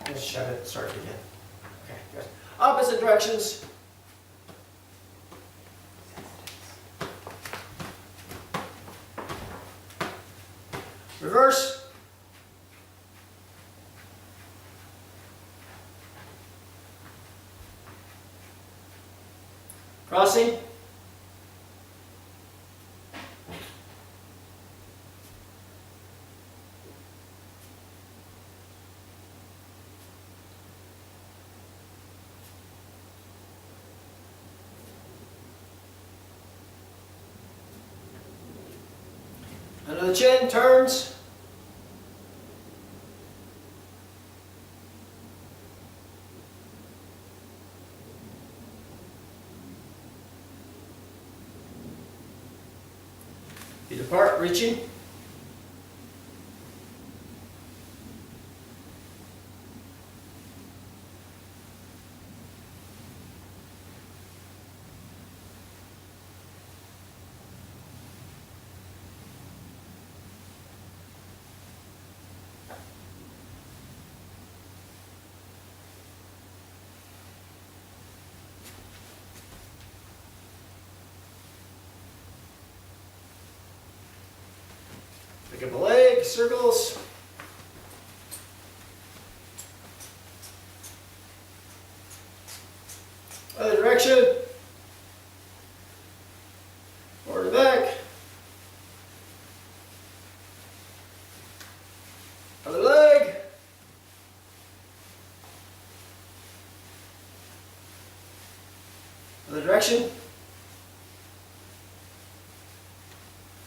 Just shut it, start it again. Okay, good. Opposite directions. Reverse. Crossing. Under the chin, turns. Feet apart, reaching. Pick up a leg, circles. Other direction. Forward to back. Other leg. Other direction.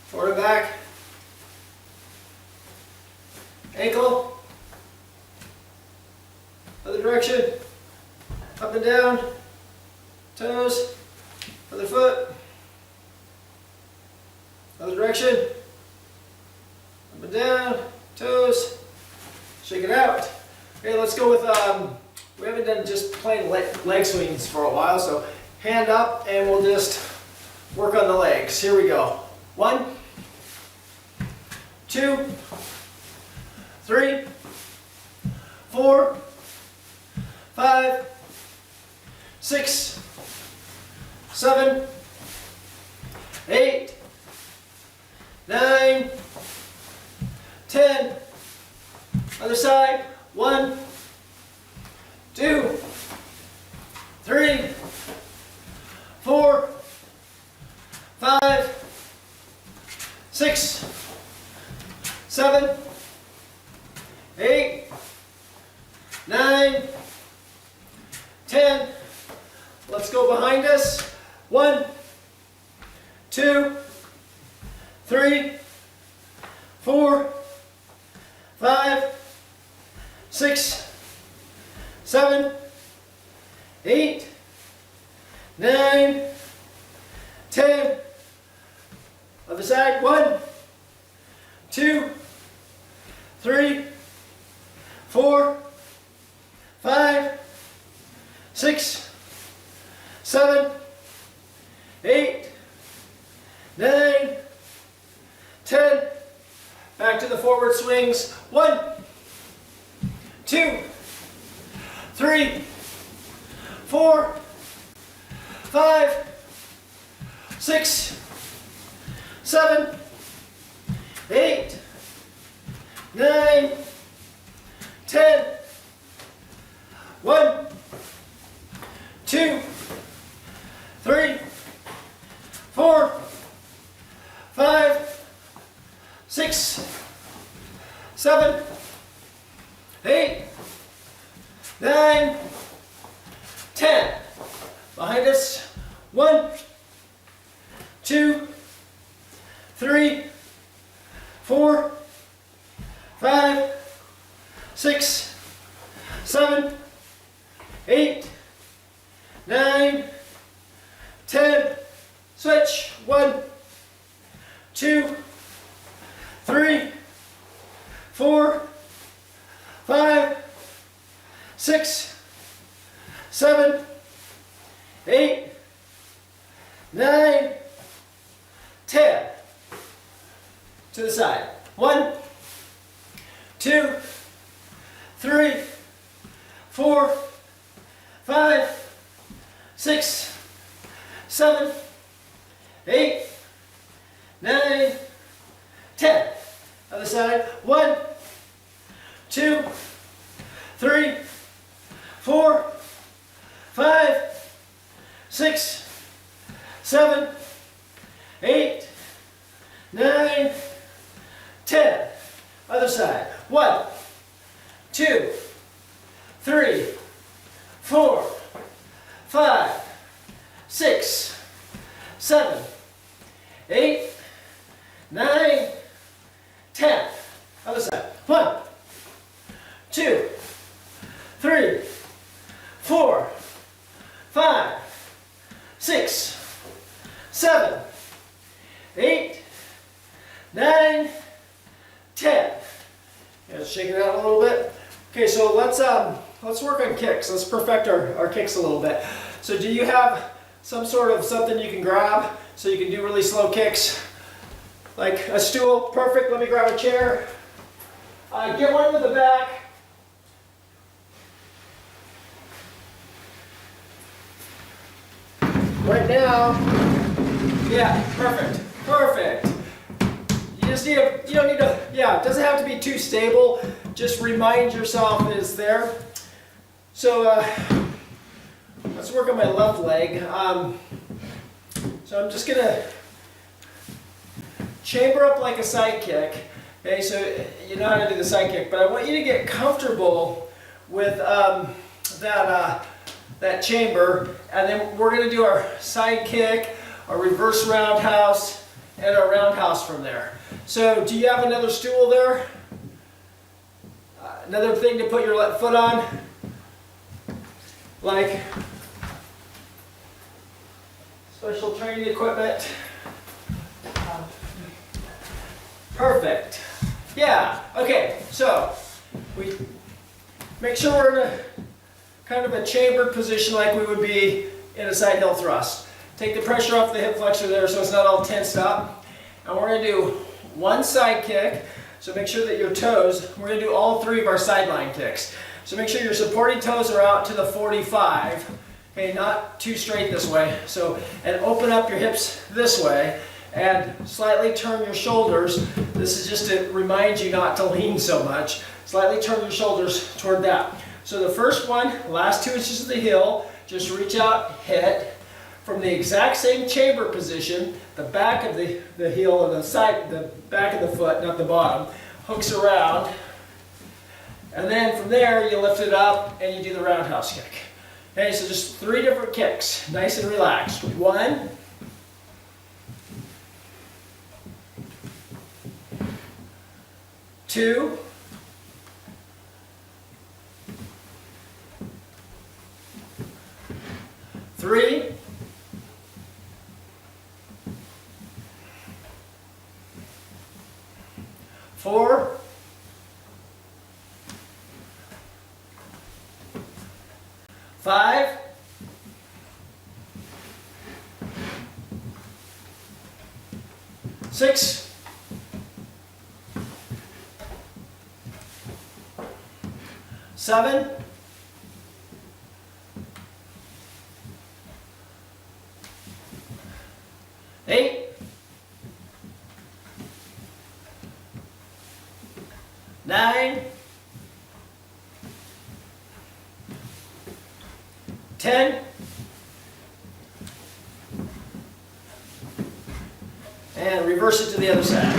Forward to back. Ankle, other direction, up and down, toes, other foot, other direction, up and down, toes, shake it out. Okay, let's go with, we haven't done just plain leg swings for a while, so hand up and we'll just work on the legs. Here we go. 1, 2, 3, 4, 5, 6, 7, 8, 9, 10. Other side. 1, 2, 3, 4, 5, 6, 7, 8, 9, 10. Let's go behind us. 1, 2, 3, 4, 5, 6, 7, 8, 9, 10. Other side. 1, 2, 3, 4, 5, 6, 7, 8, 9, 10. Back to the forward swings. 1, 2, 3, 4, 5, 6, 7, 8, 9, 10. 1, 2, 3, 4, 5, 6, 7, 8, 9, 10. Behind us. 1, 2, 3, 4, 5, 6, 7, 8, 9, 10. Switch. 1, 2, 3, 4, 5, 6, 7, 8, 9, 10. To the side. 1, 2, 3, 4, 5, 6, 7, 8, 9, 10. Other side. 1, 2, 3, 4, 5, 6, 7, 8, 9, 10. Other side. 1, 2, 3, 4, 5, 6, 7, 8, 9, 10. Other side. 1, 2, 3, 4, 5, 6, 7, 8, 9, 10. Yeah, shake it out a little bit. Okay, so let's work on kicks. Let's perfect our kicks a little bit. So do you have some sort of something you can grab so you can do really slow kicks? Like a stool, perfect. Let me grab a chair. Get one with the back. Right now, yeah, perfect, perfect. You just need a, you don't need to, yeah, it doesn't have to be too stable. Just remind yourself it's there. So let's work on my left leg. So I'm just gonna chamber up like a side kick. Okay, so you know how to do the side kick, but I want you to get comfortable with that chamber, and then we're going to do our side kick, our reverse roundhouse, and our roundhouse from there. So do you have another stool there? Another thing to put your left foot on? Like special training equipment? Perfect. Yeah, okay, so we make sure we're in a kind of a chambered position like we would be in a side hill thrust. Take the pressure off the hip flexor there so it's not all tensed up. And we're going to do one side kick. So make sure that your toes, we're going to do all three of our sideline kicks. So make sure your supporting toes are out to the 45. Okay, not too straight this way. So, and open up your hips this way and slightly turn your shoulders. This is just to remind you not to lean so much. Slightly turn your shoulders toward that. So the first one, last 2 inches of the heel, just reach out, hit. From the exact same chamber position, the back of the heel and the side, the back of the foot, not the bottom, hooks around. And then from there, you lift it up and you do the roundhouse kick. Okay, so just 3 different kicks, nice and relaxed. 1, 2, 3, 4, 5, 6, 7, 8, 9, 10, and reverse it to the other side.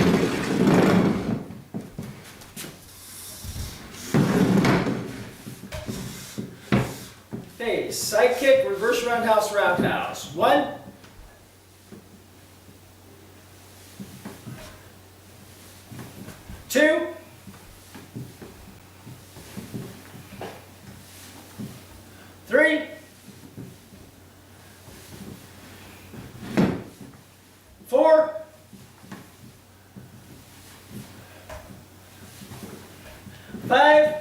Okay, side kick, reverse roundhouse, roundhouse. 1, 2, 3, 4, 5,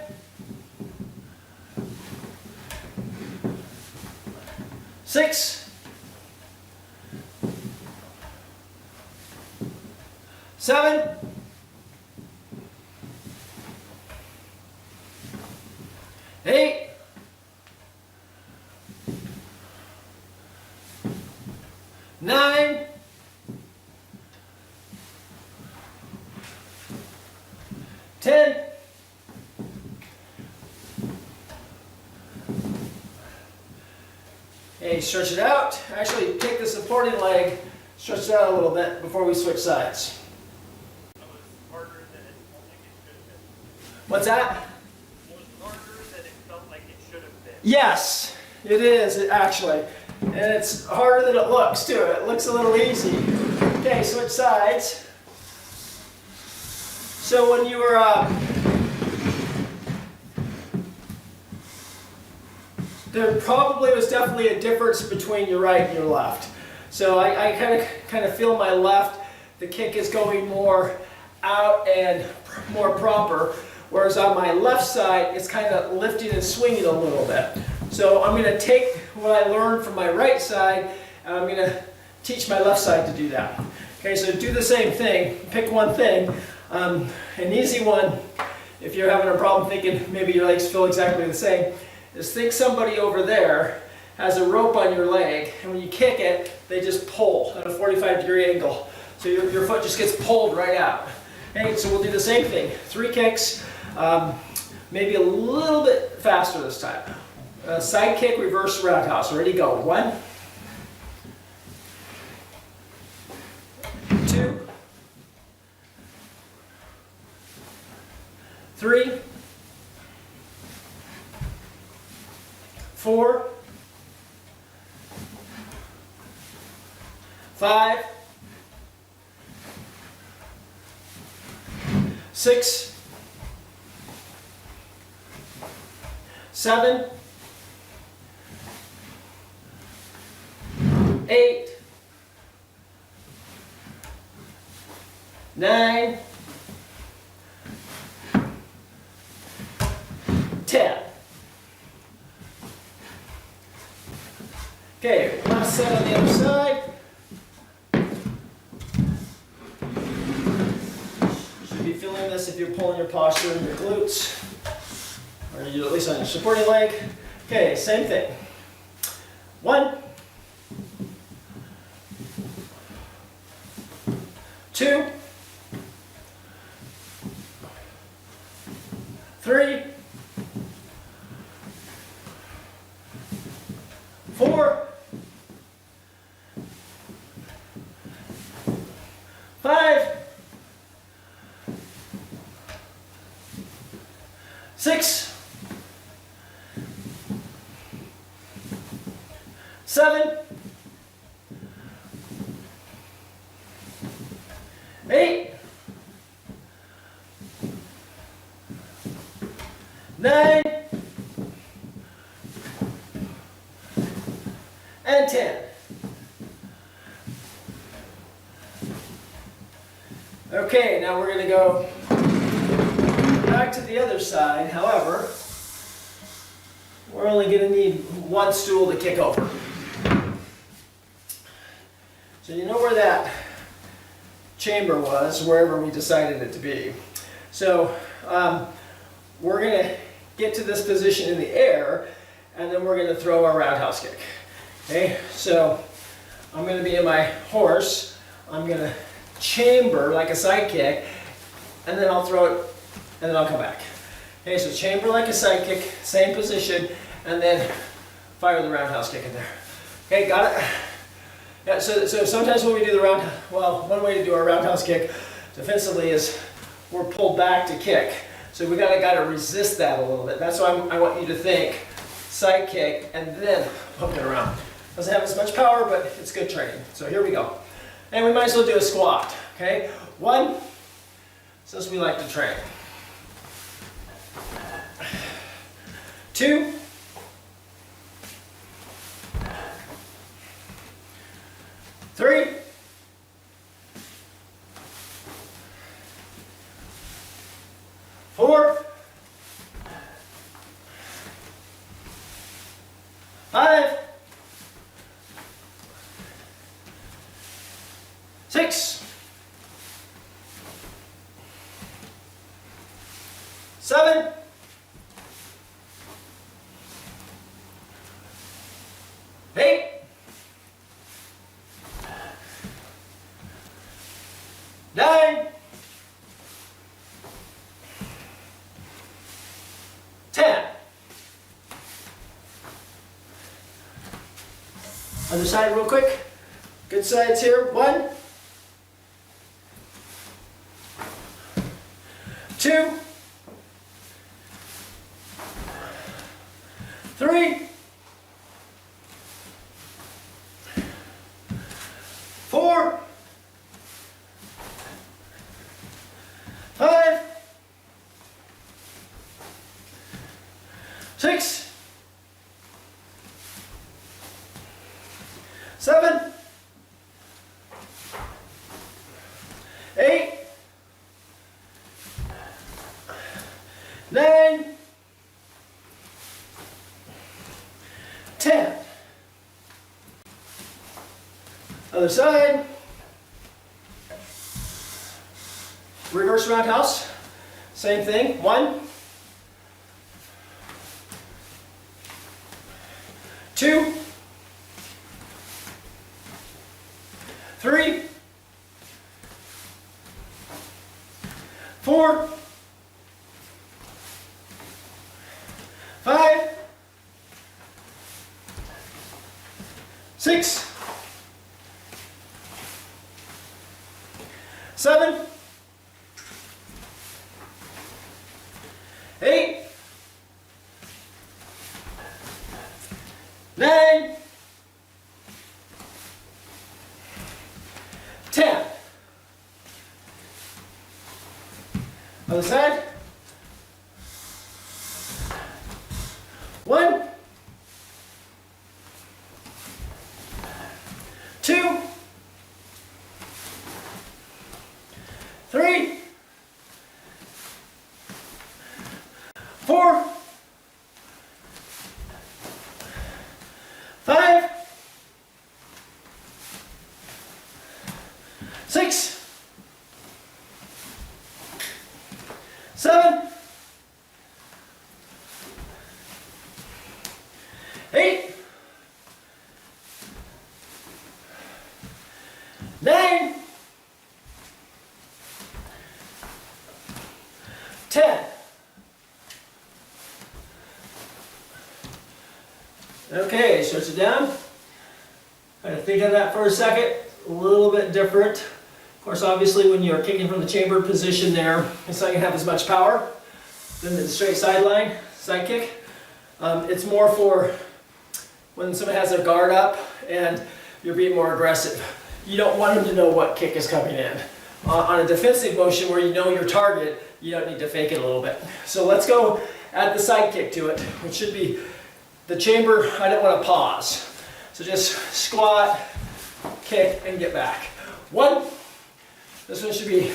6, 7, 8, Okay, stretch it out. Actually, take the supporting leg, stretch it out a little bit before we switch sides. That was harder than it felt like it should have been. What's that? It was harder than it felt like it should have been. Yes, it is actually. And it's harder than it looks too. It looks a little easy. Okay, switch sides. So when you were there probably was definitely a difference between your right and your left. So I kind of feel my left, the kick is going more out and more proper, whereas on my left side, it's kind of lifting and swinging a little bit. So I'm going to take what I learned from my right side, and I'm going to teach my left side to do that. Okay, so do the same thing. Pick one thing. An easy one, if you're having a problem thinking maybe your legs feel exactly the same, is think somebody over there has a rope on your leg, and when you kick it, they just pull at a 45-degree angle. So your foot just gets pulled right out. Okay, so we'll do the same thing. 3 kicks, maybe a little bit faster this time. Side kick, reverse roundhouse. Ready, go. 1, 2, 3, 4, 5, 6, 7, 8, 9, 10. Okay, last set on the other side. Should be feeling this if you're pulling your posture in your glutes, or at least on your supporting leg. Okay, same thing. 1, 2, 3, 4, 5, 6, 7, 8, 9, and 10. Okay, now we're going to go back to the other side. However, we're only going to need one stool to kick over. So you know where that chamber was, wherever we decided it to be. So we're going to get to this position in the air, and then we're going to throw our roundhouse kick. Okay, so I'm going to be in my horse. I'm going to chamber like a side kick, and then I'll throw it, and then I'll come back. Okay, so chamber like a side kick, same position, and then fire the roundhouse kick in there. Okay, got it? Yeah, so sometimes when we do the one way to do our roundhouse kick defensively is we're pulled back to kick. So we gotta resist that a little bit. That's why I want you to think side kick and then hook it around. Doesn't have as much power, but it's good training. So here we go. And we might as well do a squat, okay? 1, since we like to train. 2, 3, 4, 5, 6, 7, Other side real quick. Good sides here. 1, 2, 3, 4, 5, 6, 7, 8, 9, 10. Other side. Reverse roundhouse. Same thing. 1, 2, 3, 4, 5, 6, 7, 8, 9, 10. Other side. 1, 2, 3, 4, 5, 6, 7, 8, 9, 10. Okay, stretch it down. Kind of think on that for a second. A little bit different. Of course, obviously, when you're kicking from the chambered position there, it's not going to have as much power than the straight sideline, side kick. It's more for when someone has their guard up and you're being more aggressive. You don't want them to know what kick is coming in. On a defensive motion where you know your target, you don't need to fake it a little bit. So let's go add the side kick to it, which should be the chamber. I don't want to pause. So just squat, kick, and get back. 1, this one should be,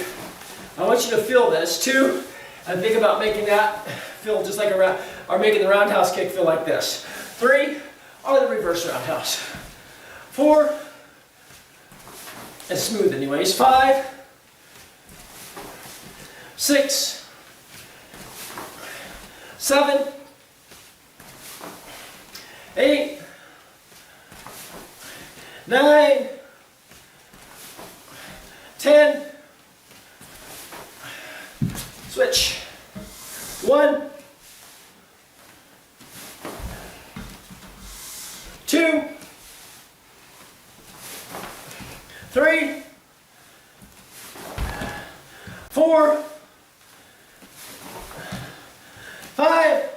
I want you to feel this. 2, and think about making that feel just like a round, or making the roundhouse kick feel like this. 3, or the reverse roundhouse. 4, it's smooth anyways. 5, 6, 7, 8, 9, 10, switch. 1, 2, 3, 4, 5,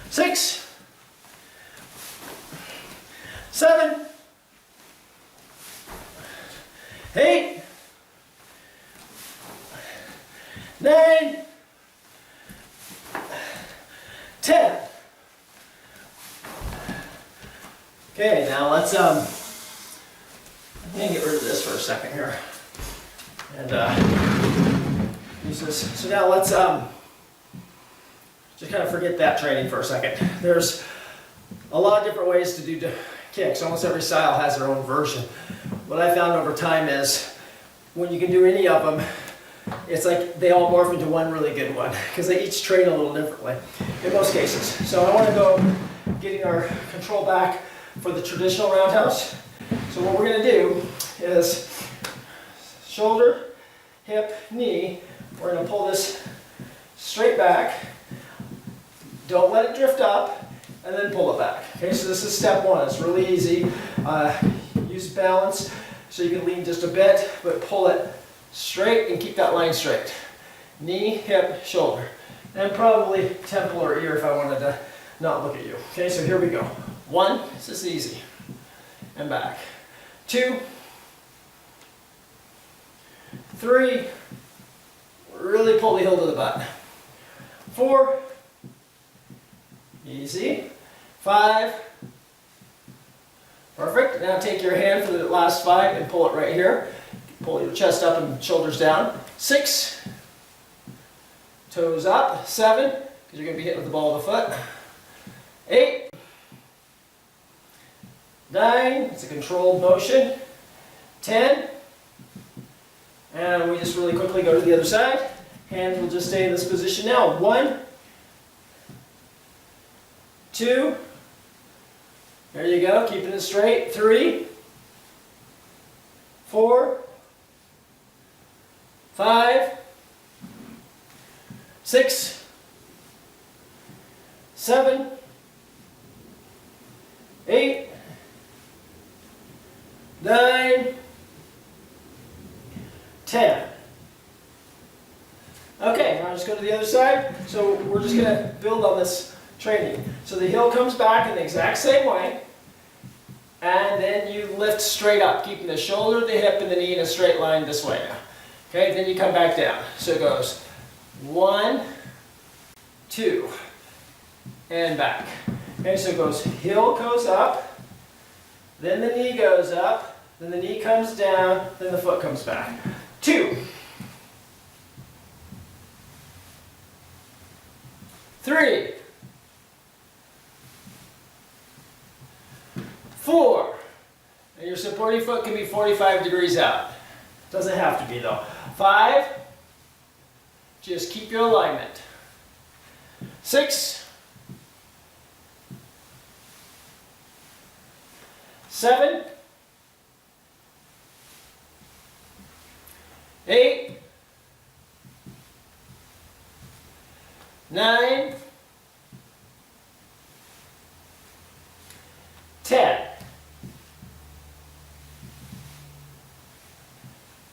6, 7, 8, 9, 10. Okay, now let's I'm gonna get rid of this for a second here, and use this. So now let's just kind of forget that training for a second. There's a lot of different ways to do kicks. Almost every style has their own version. What I found over time is when you can do any of them, it's like they all morph into one really good one because they each train a little differently in most cases. So I want to go getting our control back for the traditional roundhouse. So what we're going to do is shoulder, hip, knee. We're going to pull this straight back. Don't let it drift up. and then pull it back. Okay, so this is step one. It's really easy. Use balance so you can lean just a bit, but pull it straight and keep that line straight. Knee, hip, shoulder. And probably temple or ear if I wanted to not look at you. Okay, so here we go. 1, this is easy. And back. 2, 3, really pull the heel to the butt. 4, easy. 5, perfect. Now take your hand for the last 5 and pull it right here. Pull your chest up and shoulders down. 6, toes up. 7, because you're going to be hit with the ball of the foot. 8, 9, it's a controlled motion. 10, and we just really quickly go to the other side. Hands will just stay in this position now. 1, 2, there you go, keeping it straight. 3, 4, 5, 6, 7, 8, 9, 10. Okay, now just go to the other side. So we're just going to build on this training. So the heel comes back in the exact same way. And then you lift straight up, keeping the shoulder, the hip, and the knee in a straight line this way now. Okay, then you come back down. So it goes 1, 2, and back. Okay, so it goes, heel goes up, then the knee goes up, then the knee comes down, then the foot comes back. 2, 3, 4, and your supporting foot can be 45 degrees out. Doesn't have to be though. 5, just keep your alignment. 6, 7, 8, 9, 10.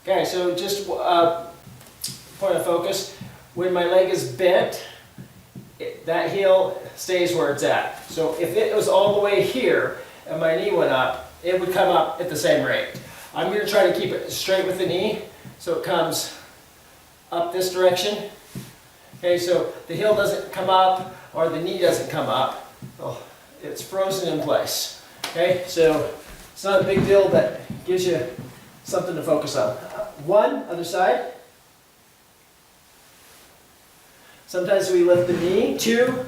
Okay, so just point of focus. When my leg is bent, that heel stays where it's at. So if it was all the way here and my knee went up, it would come up at the same rate. I'm going to try to keep it straight with the knee so it comes up this direction. Okay, so the heel doesn't come up or the knee doesn't come up. Oh, it's frozen in place. Okay, so it's not a big deal, but gives you something to focus on. 1, other side. Sometimes we lift the knee. 2,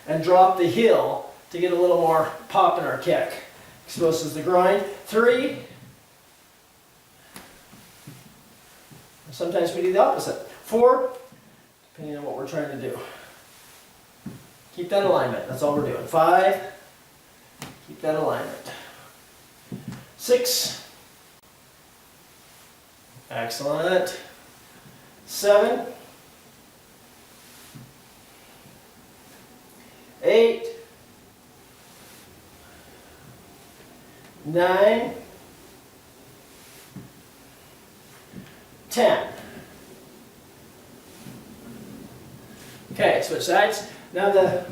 and drop the heel to get a little more pop in our kick. Exposes the groin. 3, sometimes we do the opposite. 4, depending on what we're trying to do. Keep that alignment, that's all we're doing. 5, keep that alignment. 6, excellent. 7, 8, 9, 10. Okay, switch sides. Now the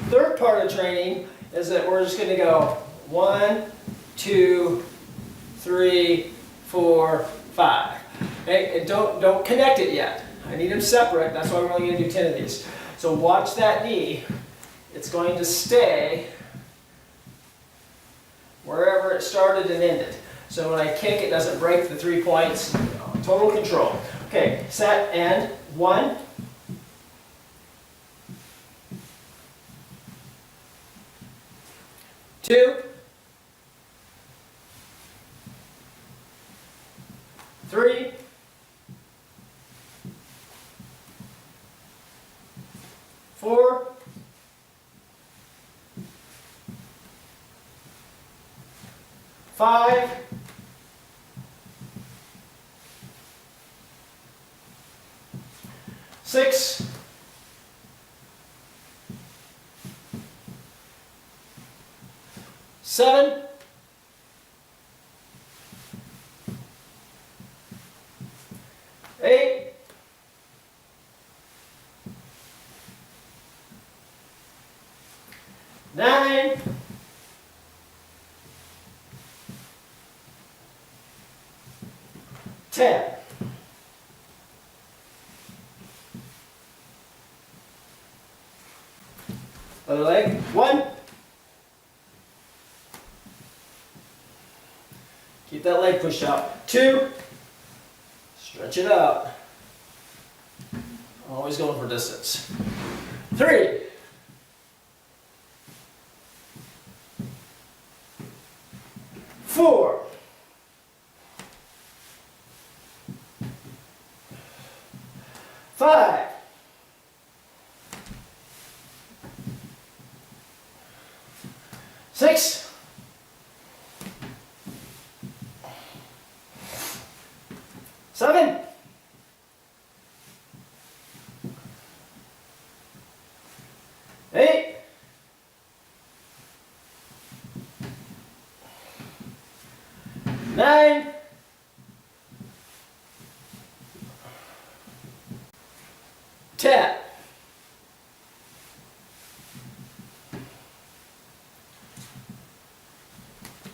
third part of training is that we're just going to go 1, 2, 3, 4, 5. Okay, and don't connect it yet. I need them separate. That's why we're only going to do 10 of these. So watch that knee. It's going to stay wherever it started and ended. So when I kick, it doesn't break the 3 points. Total control. Okay, set and 1. 2, 3, 4, 5, 6, 7, 8, 9, 10. Other leg. 1. Keep that leg pushed out. 2. Stretch it out. Always going for distance. 3. 4. 5. 6. 7. 8. 9. 10.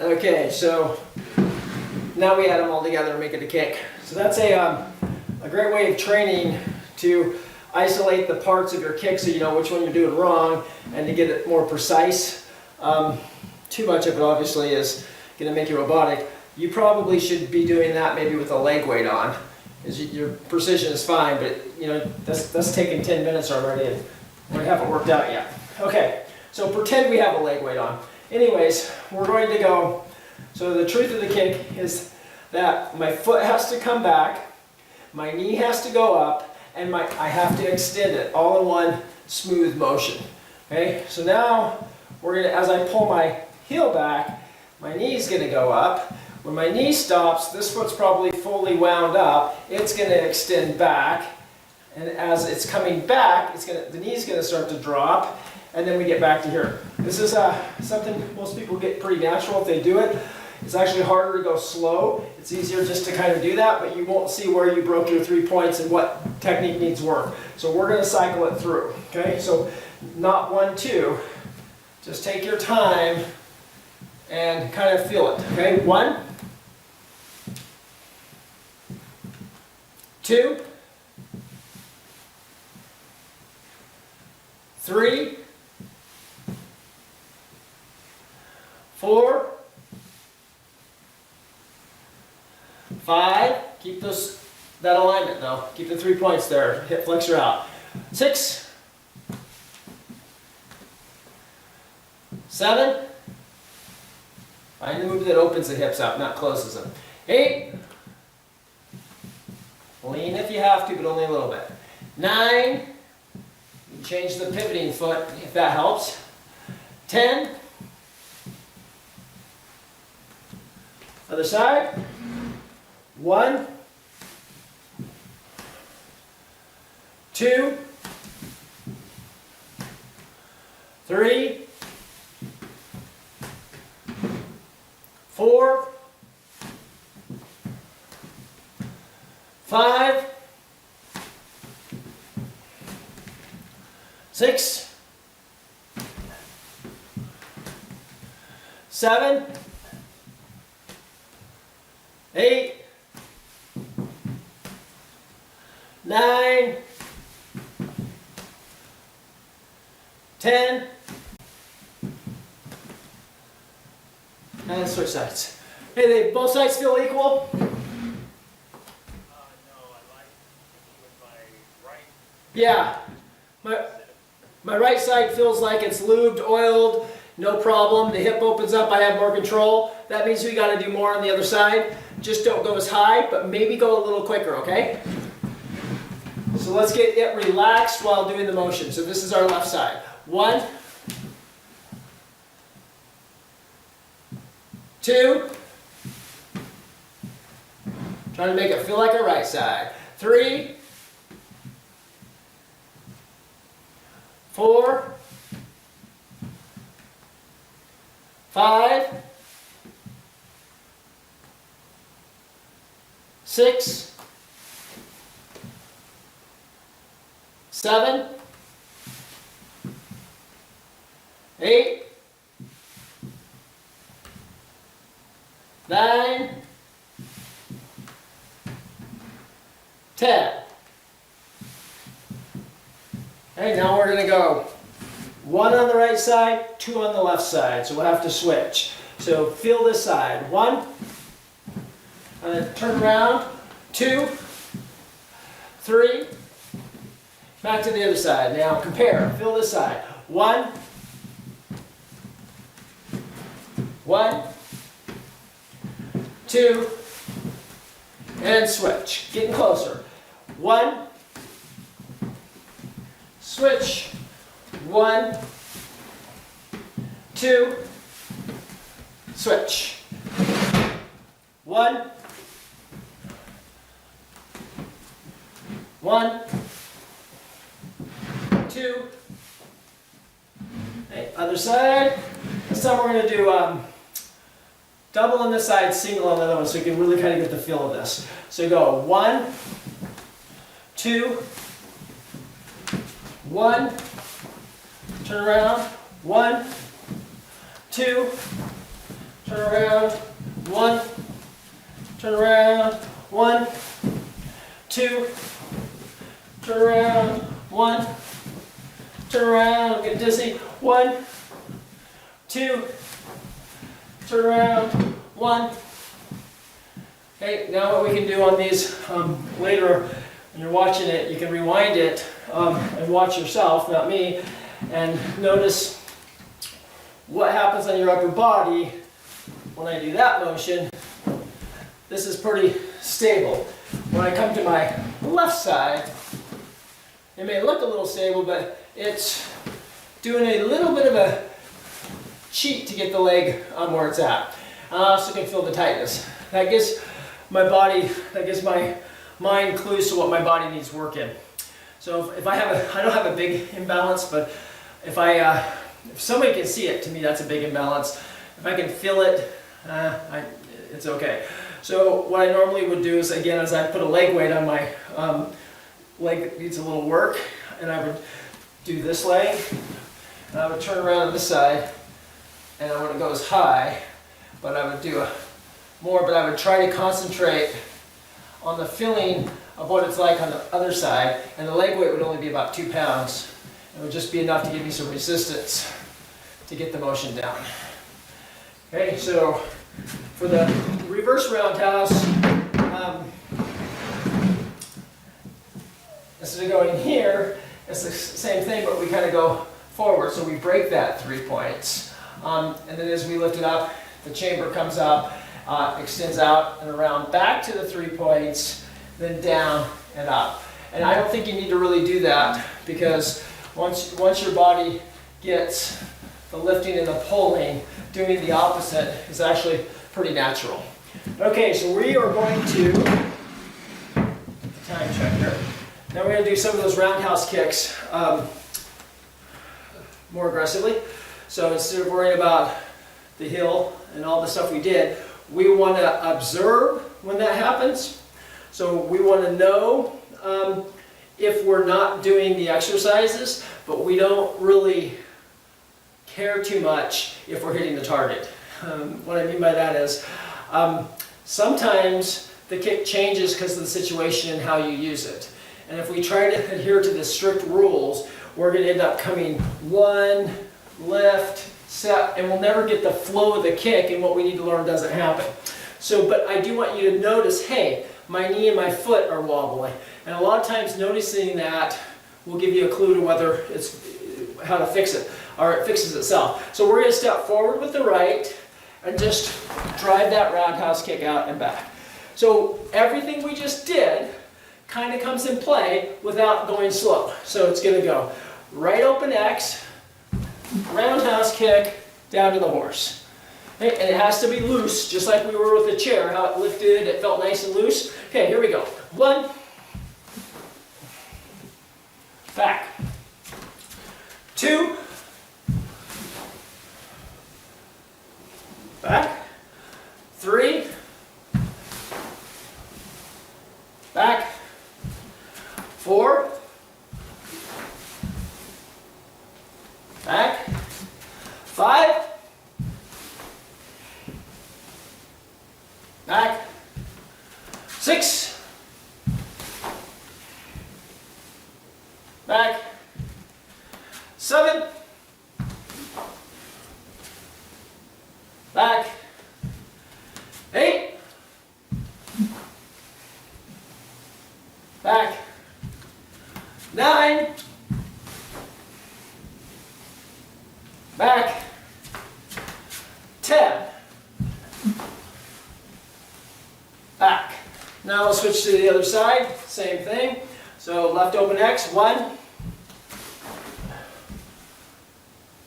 Okay, so now we add them all together and make it a kick. So that's a great way of training to isolate the parts of your kick so you know which one you're doing wrong and to get it more precise. Too much of it obviously is going to make you robotic. You probably should be doing that maybe with a leg weight on. Your precision is fine, but you know that's taken 10 minutes already and we haven't worked out yet. Okay, so pretend we have a leg weight on. Anyways, we're going to go, so the truth of the kick is that my foot has to come back, my knee has to go up, and I have to extend it all in one smooth motion. Okay, so now we're going to, as I pull my heel back, my knee's going to go up. When my knee stops, this foot's probably fully wound up, it's going to extend back, and as it's coming back, the knee's going to start to drop, and then we get back to here. This is something most people get pretty natural if they do it. It's actually harder to go slow. It's easier just to kind of do that, but you won't see where you broke your 3 points and what technique needs work. So we're going to cycle it through. Okay, so not 1, 2. Just take your time and kind of feel it. Okay, 1, 2, 3, 4, 5, keep that alignment though. Keep the 3 points there. Hip flexor out. 6, 7, find the move that opens the hips out, not closes them. 8, lean if you have to, but only a little bit. 9, you change the pivoting foot if that helps. 10, other side. 1, 2, 3, 4, 5, 6, 7, 8, 9, 10, and switch sides. Hey, both sides feel equal? No, I like with my right. Yeah. My right side feels like it's lubed, oiled, no problem. The hip opens up, I have more control. That means we got to do more on the other side. Just don't go as high, but maybe go a little quicker, okay? So let's get it relaxed while doing the motion. So this is our left side. 1, 2, trying to make it feel like a right side. 3, 4, 5, 6, 7, 8, 9, 10. Okay, now we're going to go 1 on the right side, 2 on the left side. So we'll have to switch. So feel this side. 1, and then turn around. 2, 3, back to the other side. Now compare. Feel this side. 1, 1, 2, and switch. Getting closer. 1, switch. 1, 2, switch. 1, 1, 2. Okay, other side. This time we're going to do double on this side, single on the other one, so you can really kind of get the feel of this. So go 1, 2, 1, turn around, 1, 2, turn around, 1, turn around, 1, 2, turn around, 1, turn around, get dizzy, 1, 2, turn around, 1. Okay, now what we can do on these later, when you're watching it, you can rewind it and watch yourself, not me, and notice what happens on your upper body when I do that motion. This is pretty stable. When I come to my left side, it may look a little stable, but it's doing a little bit of a cheat to get the leg where it's at. I also can feel the tightness. That gives my body, that gives my mind clues to what my body needs work in. So if I don't have a big imbalance, but if somebody can see it, to me that's a big imbalance. If I can feel it, it's okay. So what I normally would do is, again, as I put a leg weight on my leg that needs a little work, and I would do this leg, and I would turn around on this side, and I wouldn't go as high, but I would do more, but I would try to concentrate on the feeling of what it's like on the other side, and the leg weight would only be about 2 pounds. It would just be enough to give me some resistance to get the motion down. Okay, so for the reverse roundhouse, instead of going here, it's the same thing, but we kind of go forward, so we break that 3 points. And then as we lift it up, the chamber comes up, extends out and around back to the 3 points, then down and up. And I don't think you need to really do that, because once your body gets the lifting and the pulling, doing the opposite is actually pretty natural. Okay, so we are going to, time check here. Now we're going to do some of those roundhouse kicks more aggressively. So instead of worrying about the hill and all the stuff we did, we want to observe when that happens. So we want to know if we're not doing the exercises, but we don't really care too much if we're hitting the target. What I mean by that is sometimes the kick changes because of the situation and how you use it. And if we try to adhere to the strict rules, we're going to end up coming 1, lift, set, and we'll never get the flow of the kick, and what we need to learn doesn't happen. So, but I do want you to notice, hey, my knee and my foot are wobbling. And a lot of times noticing that will give you a clue to whether it's how to fix it, or it fixes itself. So we're going to step forward with the right and just drive that roundhouse kick out and back. So everything we just did kind of comes in play without going slow. So it's going to go right open X, roundhouse kick, down to the horse. Okay, and it has to be loose, just like we were with the chair, how it lifted, it felt nice and loose. Okay, here we go. 1, back. 2, 5, back, 6, back, 7, back, 8, back, 9, back, 10, back. Now we'll switch to the other side, same thing. So left open X, 1,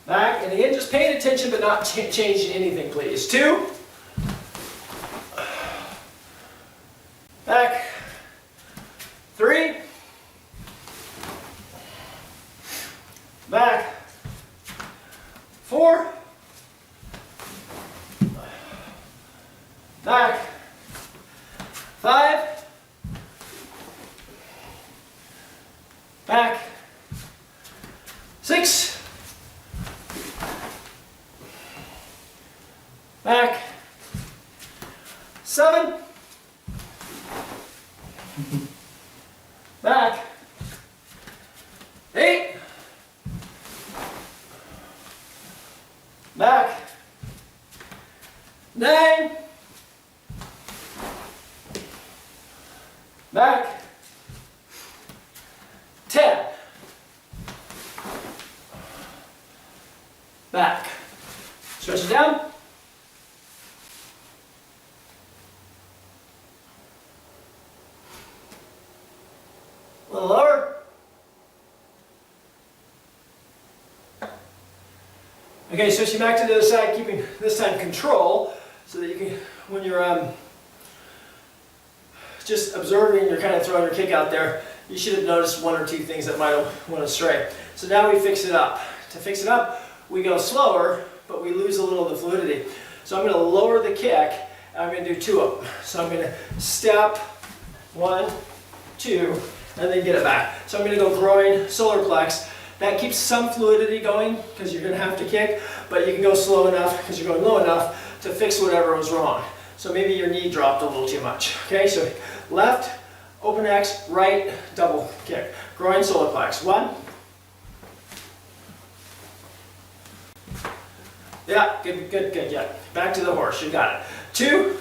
back, and again just paying attention but not changing anything please. 2, back, 3, back, 4, back, 5, back, 6, back, 7, back, 8, back, 9, back, 10, back. Stretch it down. A little lower. Okay, switching back to the other side, keeping this time control, so that you can, when you're just observing, you're kind of throwing your kick out there, you should have noticed 1 or 2 things that might have went astray. So now we fix it up. To fix it up, we go slower, but we lose a little of the fluidity. So I'm going to lower the kick, and I'm going to do 2 of them. So I'm going to step, 1, 2, and then get it back. So I'm going to go groin, solar plex. That keeps some fluidity going because you're going to have to kick, but you can go slow enough because you're going low enough to fix whatever was wrong. So maybe your knee dropped a little too much. Okay, so left, open X, right, double kick. Groin, solar plex. 1. Yeah, good, yeah. Back to the horse, you got it. 2.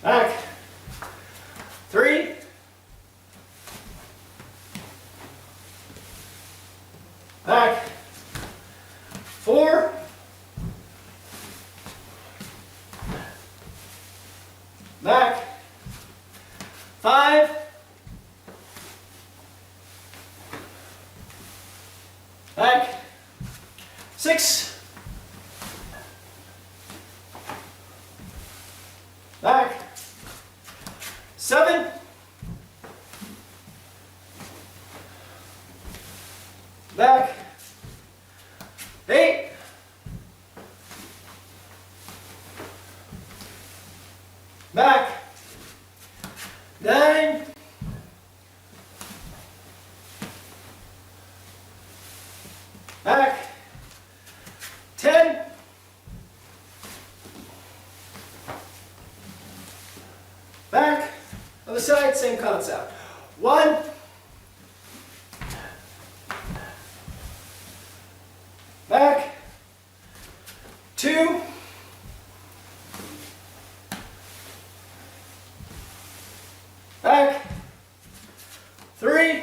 Back. 3. Back. 4. Back. 5. Back. 6. Back. 7. Back. 8. Back. 9. Back. 10. Back. Other side, same concept. 1. Back. 2. Back. 3.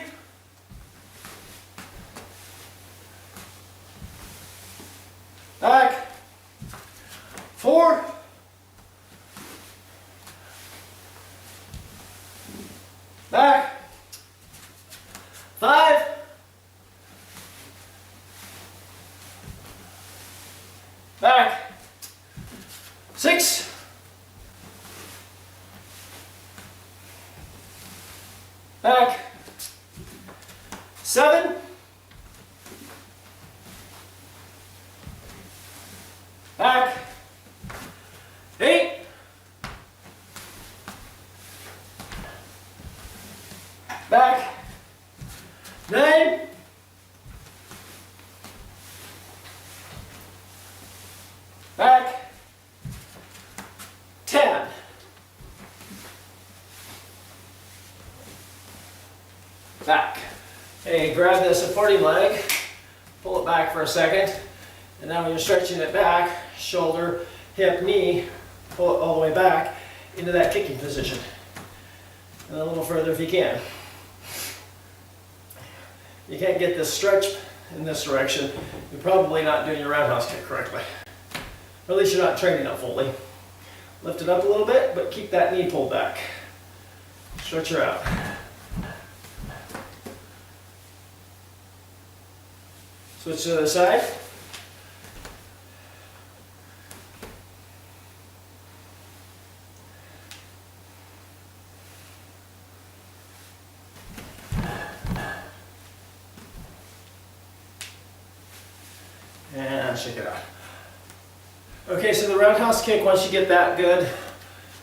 Back. 4. Back. 5. Back. 6. Back. 7. Back. 8. Back. 9. Hey, grab the supporting leg, pull it back for a second, and now when you're stretching it back, shoulder, hip, knee, pull it all the way back into that kicking position. And a little further if you can. You can't get this stretch in this direction, you're probably not doing your roundhouse kick correctly. Or at least you're not training it fully. Lift it up a little bit, but keep that knee pulled back. Stretch her out. Switch to the other side. And shake it out. Okay, so the roundhouse kick, once you get that good,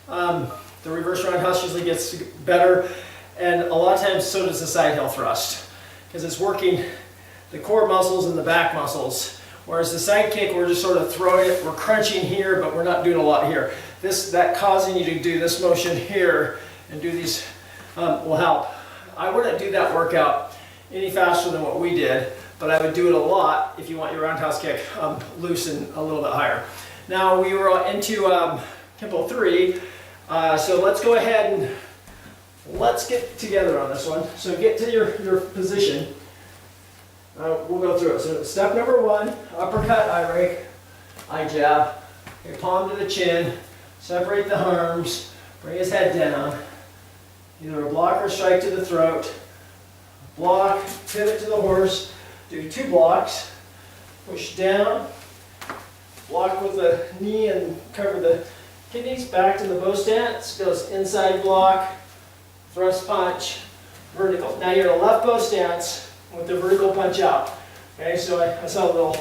the reverse roundhouse usually gets better, and a lot of times so does the side heel thrust, because it's working the core muscles and the back muscles. Whereas the side kick, we're just sort of throwing it, we're crunching here, but we're not doing a lot here. That causing you to do this motion here and do these will help. I wouldn't do that workout any faster than what we did, but I would do it a lot if you want your roundhouse kick loose and a little bit higher. Now we were into Tempo 3, so let's go ahead and let's get together on this one. So get to your position. We'll go through it. So step number 1, uppercut, eye rake, eye jab. Okay, palm to the chin, separate the arms, bring his head down. Either a block or strike to the throat. Block, pivot to the horse. Do 2 blocks. Push down. Block with the knee and cover the kidneys. Back to the bow stance. Goes inside block, thrust punch, vertical. Now you're in a left bow stance with the vertical punch out. Okay, so I saw a little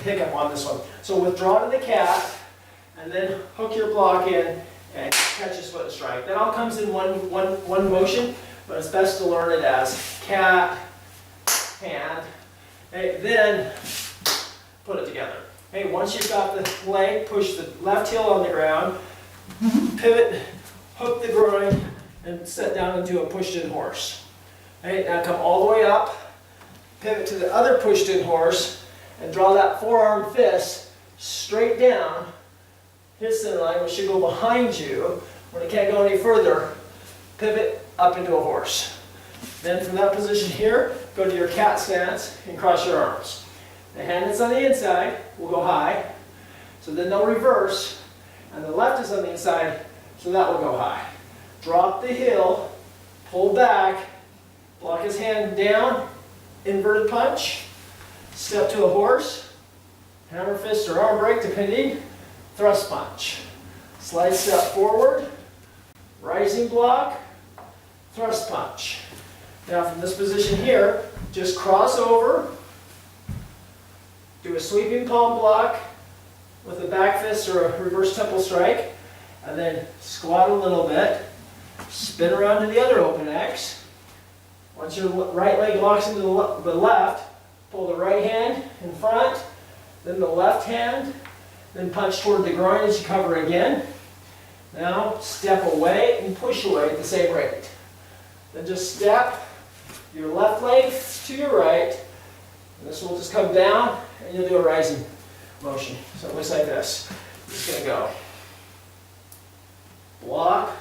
hiccup on this one. So withdraw to the cat, and then hook your block in and catch his foot and strike. That all comes in one motion, but it's best to learn it as cat, hand, okay, then put it together. Okay, once you've got the leg, push the left heel on the ground, pivot, hook the groin, and set down into a pushed-in horse. Okay, now come all the way up, pivot to the other pushed-in horse, and draw that forearm fist straight down, hit center line, which should go behind you. When it can't go any further, pivot up into a horse. Then from that position here, go to your cat stance and cross your arms. The hand that's on the inside will go high, so then they'll reverse, and the left is on the inside, so that will go high. Drop the heel, pull back, block his hand down, inverted punch, step to a horse, hammer fist or arm break depending, thrust punch. Slide step forward, rising block, thrust punch. Now from this position here, just cross over, do a sweeping palm block with a back fist or a reverse temple strike, and then squat a little bit, spin around to the other open X. Once your right leg locks into the left, pull the right hand in front, then the left hand, then punch toward the groin as you cover again. Now step away and push away at the same rate. Then just step your left leg to your right, and this will just come down, and you'll do a rising motion. So it looks like this. I'm just going to go block,